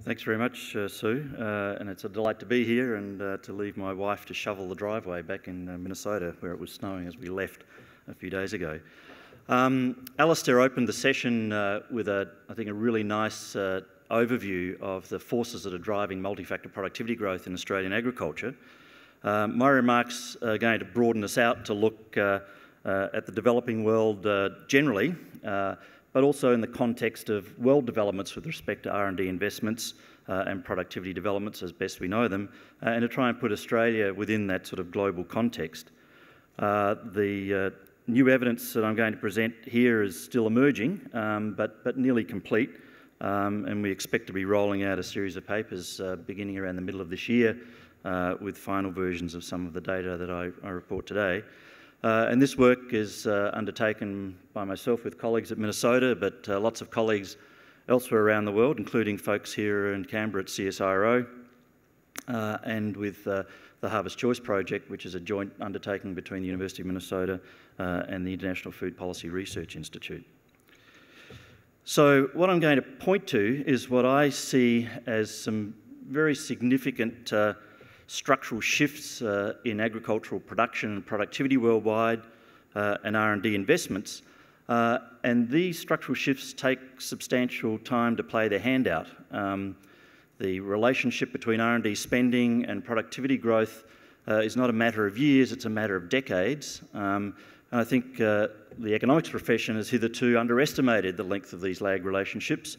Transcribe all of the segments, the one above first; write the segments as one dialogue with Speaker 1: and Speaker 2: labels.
Speaker 1: Thanks very much, Sue, and it's a delight to be here and to leave my wife to shovel the driveway back in Minnesota, where it was snowing as we left a few days ago. Alistair opened the session with, I think, a really nice overview of the forces that are driving multi-factor productivity growth in Australian agriculture. My remarks are going to broaden us out to look at the developing world generally, but also in the context of world developments with respect to R&D investments and productivity developments as best we know them, and to try and put Australia within that sort of global context. The new evidence that I'm going to present here is still emerging, but nearly complete, and we expect to be rolling out a series of papers beginning around the middle of this year with final versions of some of the data that I report today. And this work is undertaken by myself with colleagues at Minnesota, but lots of colleagues elsewhere around the world, including folks here in Canberra at CSIRO, and with the Harvest Choice Project, which is a joint undertaking between the University of Minnesota and the International Food Policy Research Institute. So what I'm going to point to is what I see as some very significant structural shifts in agricultural production and productivity worldwide and R&D investments. And these structural shifts take substantial time to play their hand out. The relationship between R&D spending and productivity growth is not a matter of years, it's a matter of decades. And I think the economics profession has hitherto underestimated the length of these lag relationships.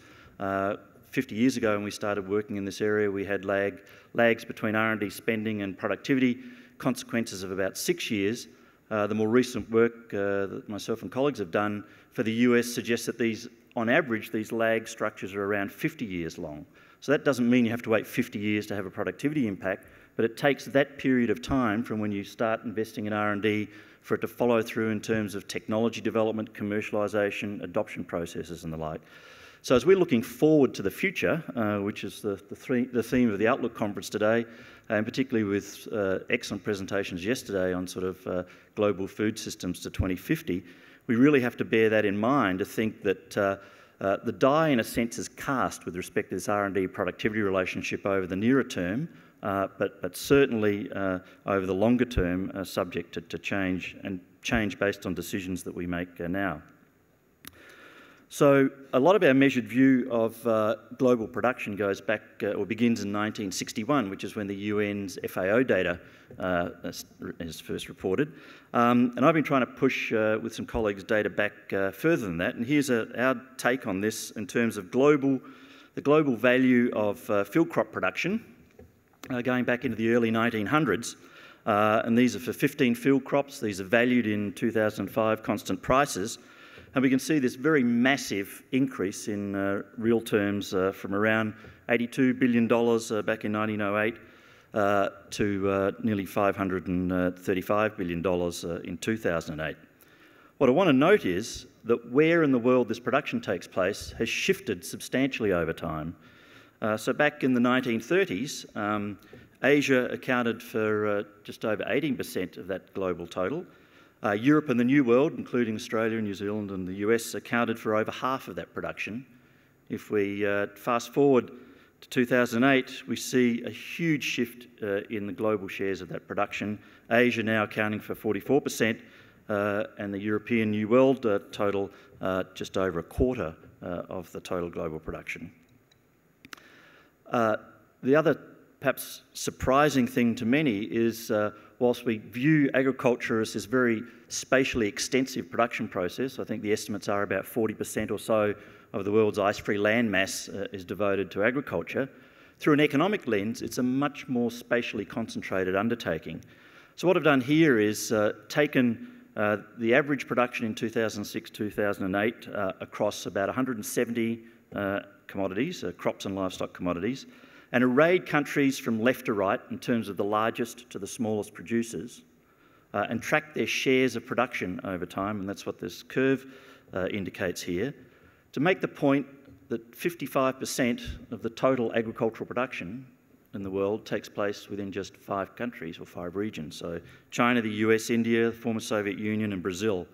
Speaker 1: 50 years ago when we started working in this area, we had lags between R&D spending and productivity, consequences of about 6 years. The more recent work that myself and colleagues have done for the US suggests that on average, these lag structures are around 50 years long. So that doesn't mean you have to wait 50 years to have a productivity impact, but it takes that period of time from when you start investing in R&D for it to follow through in terms of technology development, commercialisation, adoption processes and the like. So as we're looking forward to the future, which is the theme of the Outlook conference today, and particularly with excellent presentations yesterday on sort of global food systems to 2050, we really have to bear that in mind to think that the die, in a sense, is cast with respect to this R&D productivity relationship over the nearer term, but certainly over the longer term, subject to change, and change based on decisions that we make now. So a lot of our measured view of global production goes back, or begins in 1961, which is when the UN's FAO data is first reported. And I've been trying to push with some colleagues data back further than that. And here's our take on this in terms of the global value of field crop production going back into the early 1900s. And these are for 15 field crops. These are valued in 2005 constant prices. And we can see this very massive increase in real terms from around $82 billion back in 1908 to nearly $535 billion in 2008. What I want to note is that where in the world this production takes place has shifted substantially over time. So back in the 1930s, Asia accounted for just over 18% of that global total. Europe and the New World, including Australia, New Zealand and the US, accounted for over half of that production. If we fast forward to 2008, we see a huge shift in the global shares of that production. Asia now accounting for 44%, and the European New World total just over a quarter of the total global production. The other perhaps surprising thing to many is whilst we view agriculture as this very spatially extensive production process, I think the estimates are about 40% or so of the world's ice-free land mass is devoted to agriculture. Through an economic lens, it's a much more spatially concentrated undertaking. So what I've done here is taken the average production in 2006-2008 across about 170 commodities, crops and livestock commodities, and arrayed countries from left to right in terms of the largest to the smallest producers, and tracked their shares of production over time, and that's what this curve indicates here, to make the point that 55% of the total agricultural production in the world takes place within just 5 countries or 5 regions. So China, the US, India, the former Soviet Union and Brazil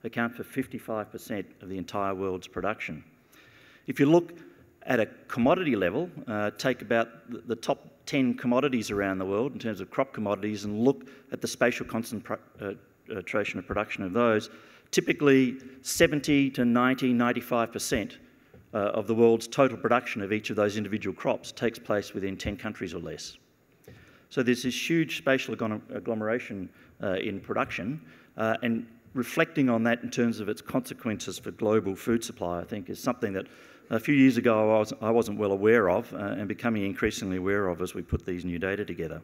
Speaker 1: account for 55% of the entire world's production. If you look at a commodity level, take about the top 10 commodities around the world in terms of crop commodities and look at the spatial concentration of production of those, typically 70 to 90, 95% of the world's total production of each of those individual crops takes place within 10 countries or less. So there's this huge spatial agglomeration in production, and reflecting on that in terms of its consequences for global food supply, I think, is something that a few years ago I wasn't well aware of, and becoming increasingly aware of as we put these new data together.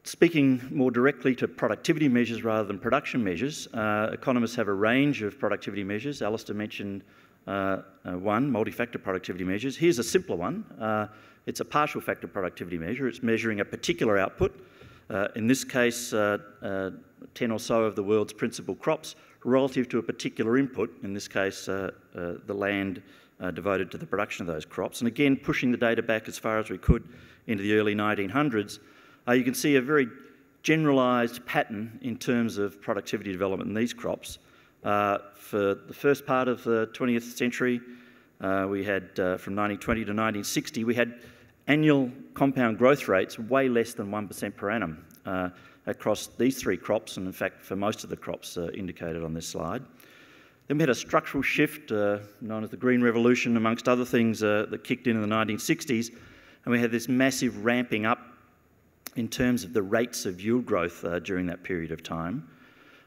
Speaker 1: Speaking more directly to productivity measures rather than production measures, economists have a range of productivity measures. Alistair mentioned one, multi-factor productivity measures. Here's a simpler one. It's a partial factor productivity measure. It's measuring a particular output, in this case 10 or so of the world's principal crops, relative to a particular input, in this case the land devoted to the production of those crops. And again, pushing the data back as far as we could into the early 1900s, you can see a very generalised pattern in terms of productivity development in these crops. For the first part of the 20th century, we had from 1920 to 1960, we had annual compound growth rates way less than 1% per annum across these three crops, and in fact for most of the crops indicated on this slide. Then we had a structural shift known as the Green Revolution, amongst other things, that kicked in the 1960s, and we had this massive ramping up in terms of the rates of yield growth during that period of time.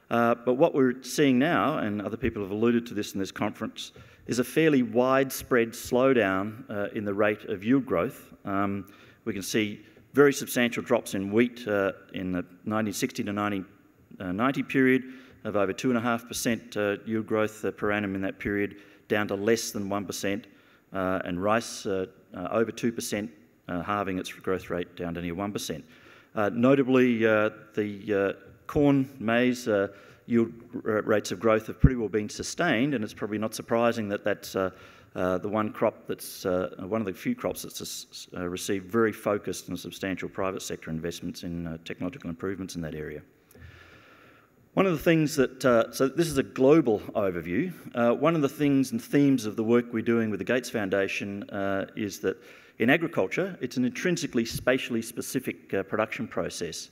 Speaker 1: But what we're seeing now, and other people have alluded to this in this conference, is a fairly widespread slowdown in the rate of yield growth. We can see very substantial drops in wheat in the 1960 to 1990 period of over 2.5% yield growth per annum in that period, down to less than 1%, and rice over 2%, halving its growth rate down to near 1%. Notably, the corn, maize yield rates of growth have pretty well been sustained, and it's probably not surprising that that's the one crop that's one of the few crops that's received very focused and substantial private sector investments in technological improvements in that area. One of the things that, so this is a global overview. One of the things and themes of the work we're doing with the Gates Foundation is that in agriculture, it's an intrinsically spatially specific production process.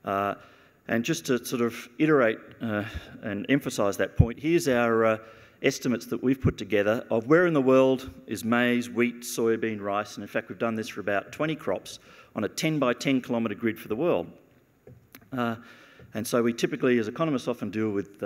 Speaker 1: And just to sort of iterate and emphasise that point, here's our estimates that we've put together of where in the world is maize, wheat, soybean, rice, and in fact we've done this for about 20 crops on a 10 by 10 kilometre grid for the world. And so we typically, as economists, often deal with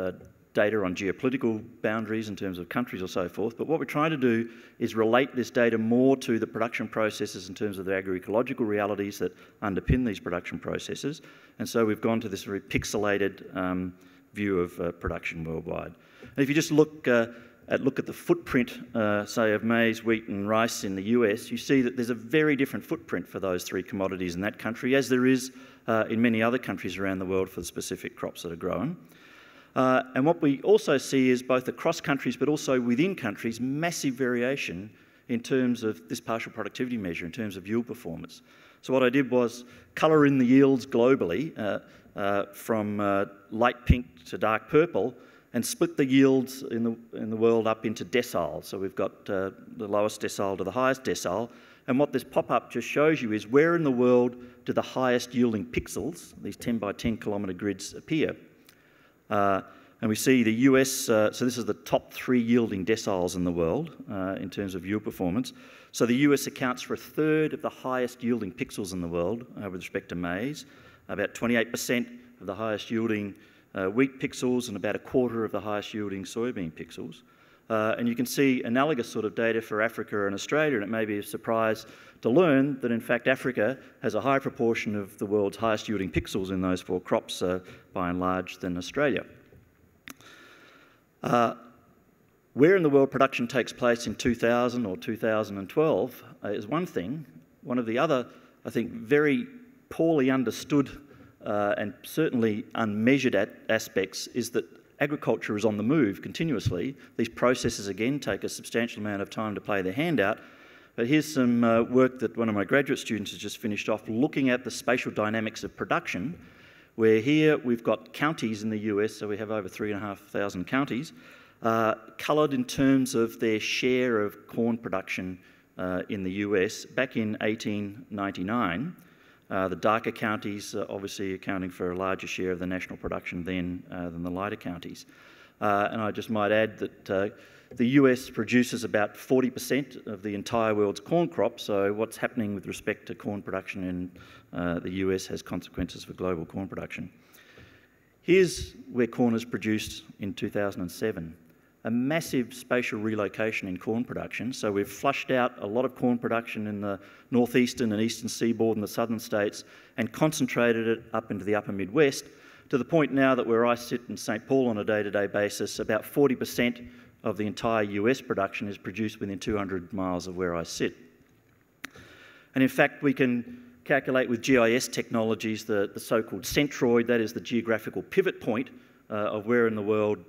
Speaker 1: data on geopolitical boundaries in terms of countries or so forth, but what we're trying to do is relate this data more to the production processes in terms of the agroecological realities that underpin these production processes, and so we've gone to this very pixelated view of production worldwide. And if you just look at the footprint, say, of maize, wheat and rice in the US, you see that there's a very different footprint for those three commodities in that country, as there is in many other countries around the world for the specific crops that are grown. And what we also see is both across countries but also within countries, massive variation in terms of this partial productivity measure, in terms of yield performance. So what I did was colour in the yields globally from light pink to dark purple, and split the yields in the world up into deciles. So we've got the lowest decile to the highest decile. And what this pop-up just shows you is where in the world do the highest yielding pixels, these 10 by 10 kilometre grids, appear. And we see the US, so this is the top 3 yielding deciles in the world in terms of yield performance. So the US accounts for 1/3 of the highest yielding pixels in the world with respect to maize, about 28% of the highest yielding wheat pixels, and about 1/4 of the highest yielding soybean pixels. And you can see analogous sort of data for Africa and Australia, and it may be a surprise to learn that in fact Africa has a higher proportion of the world's highest yielding pixels in those 4 crops by and large than Australia. Where in the world production takes place in 2000 or 2012 is one thing. One of the other, I think, very poorly understood and certainly unmeasured aspects is that agriculture is on the move continuously. These processes, again, take a substantial amount of time to play their hand out. But here's some work that one of my graduate students has just finished off, looking at the spatial dynamics of production, where here we've got counties in the US, so we have over 3,500 counties, coloured in terms of their share of corn production in the US back in 1899. The darker counties obviously accounting for a larger share of the national production then than the lighter counties. And I just might add that the US produces about 40% of the entire world's corn crop, so what's happening with respect to corn production in the US has consequences for global corn production. Here's where corn is produced in 2007. A massive spatial relocation in corn production. So we've flushed out a lot of corn production in the northeastern and eastern seaboard and the southern states and concentrated it up into the upper Midwest, to the point now that where I sit in St. Paul on a day-to-day basis, about 40% of the entire US production is produced within 200 miles of where I sit. And in fact, we can calculate with GIS technologies the so-called centroid, that is the geographical pivot point of where in the world,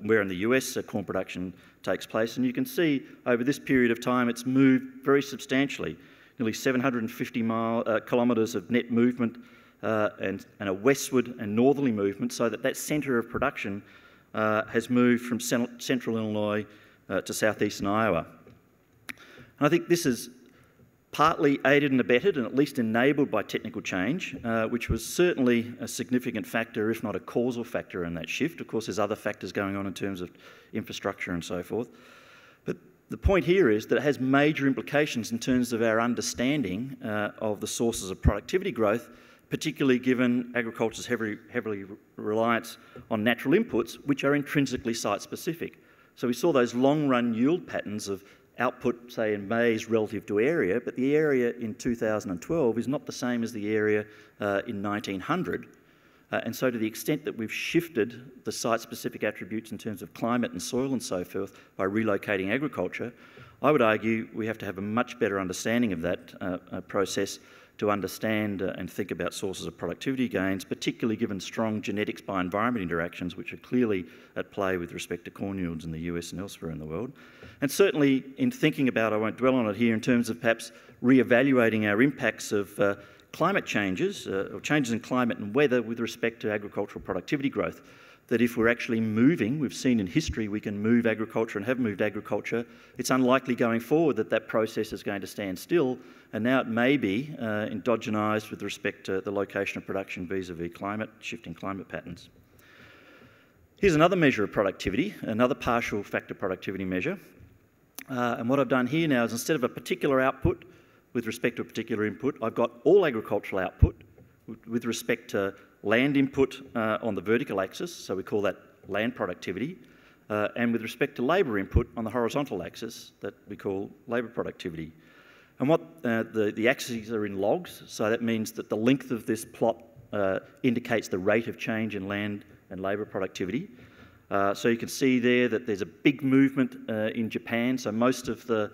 Speaker 1: where in the US corn production takes place. And you can see over this period of time it's moved very substantially, nearly 750 kilometres of net movement and a westward and northerly movement, so that centre of production has moved from central Illinois to southeastern Iowa. And I think this is partly aided and abetted and at least enabled by technical change, which was certainly a significant factor, if not a causal factor in that shift. Of course, there's other factors going on in terms of infrastructure and so forth. But the point here is that it has major implications in terms of our understanding of the sources of productivity growth, particularly given agriculture's heavily reliance on natural inputs, which are intrinsically site-specific. So we saw those long-run yield patterns of output, say, in maize relative to area, but the area in 2012 is not the same as the area in 1900. And so to the extent that we've shifted the site-specific attributes in terms of climate and soil and so forth by relocating agriculture, I would argue we have to have a much better understanding of that process to understand and think about sources of productivity gains, particularly given strong genetics by environment interactions, which are clearly at play with respect to corn yields in the US and elsewhere in the world. And certainly in thinking about, I won't dwell on it here, in terms of perhaps re-evaluating our impacts of climate changes, or changes in climate and weather with respect to agricultural productivity growth, that if we're actually moving, we've seen in history we can move agriculture and have moved agriculture, it's unlikely going forward that that process is going to stand still, and now it may be endogenised with respect to the location of production vis-a-vis climate, shifting climate patterns. Here's another measure of productivity, another partial factor productivity measure. And what I've done here now is, instead of a particular output with respect to a particular input, I've got all agricultural output with respect to land input on the vertical axis, so we call that land productivity, and with respect to labour input on the horizontal axis, that we call labour productivity. And what the axes are in logs, so that means that the length of this plot indicates the rate of change in land and labour productivity. So you can see there that there's a big movement in Japan, so most of the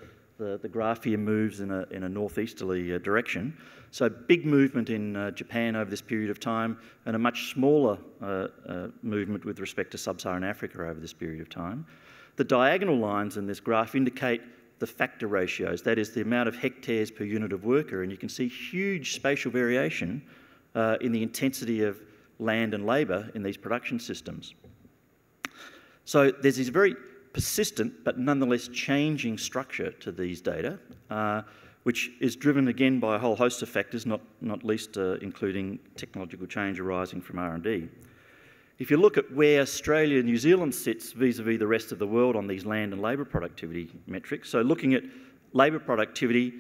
Speaker 1: graph here moves in a northeasterly direction. So big movement in Japan over this period of time, and a much smaller movement with respect to sub-Saharan Africa over this period of time. The diagonal lines in this graph indicate the factor ratios, that is the amount of hectares per unit of worker, and you can see huge spatial variation in the intensity of land and labour in these production systems. So there's this very persistent but nonetheless changing structure to these data, which is driven again by a whole host of factors, not least including technological change arising from R&D. If you look at where Australia and New Zealand sits vis-a-vis the rest of the world on these land and labour productivity metrics, so looking at labour productivity,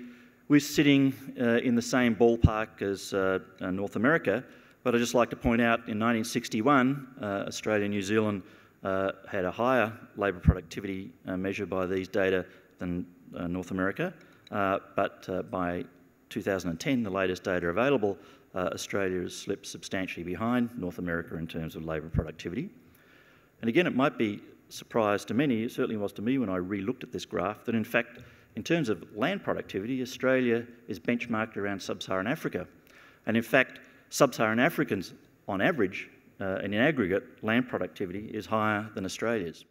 Speaker 1: we're sitting in the same ballpark as North America, but I'd just like to point out in 1961, Australia and New Zealand had a higher labour productivity measured by these data than North America, but by 2010, the latest data available, Australia has slipped substantially behind North America in terms of labour productivity. And again, it might be a surprise to many, it certainly was to me when I re-looked at this graph, that in fact, in terms of land productivity, Australia is benchmarked around sub-Saharan Africa. And in fact, sub-Saharan Africans, on average, and in aggregate, land productivity is higher than Australia's.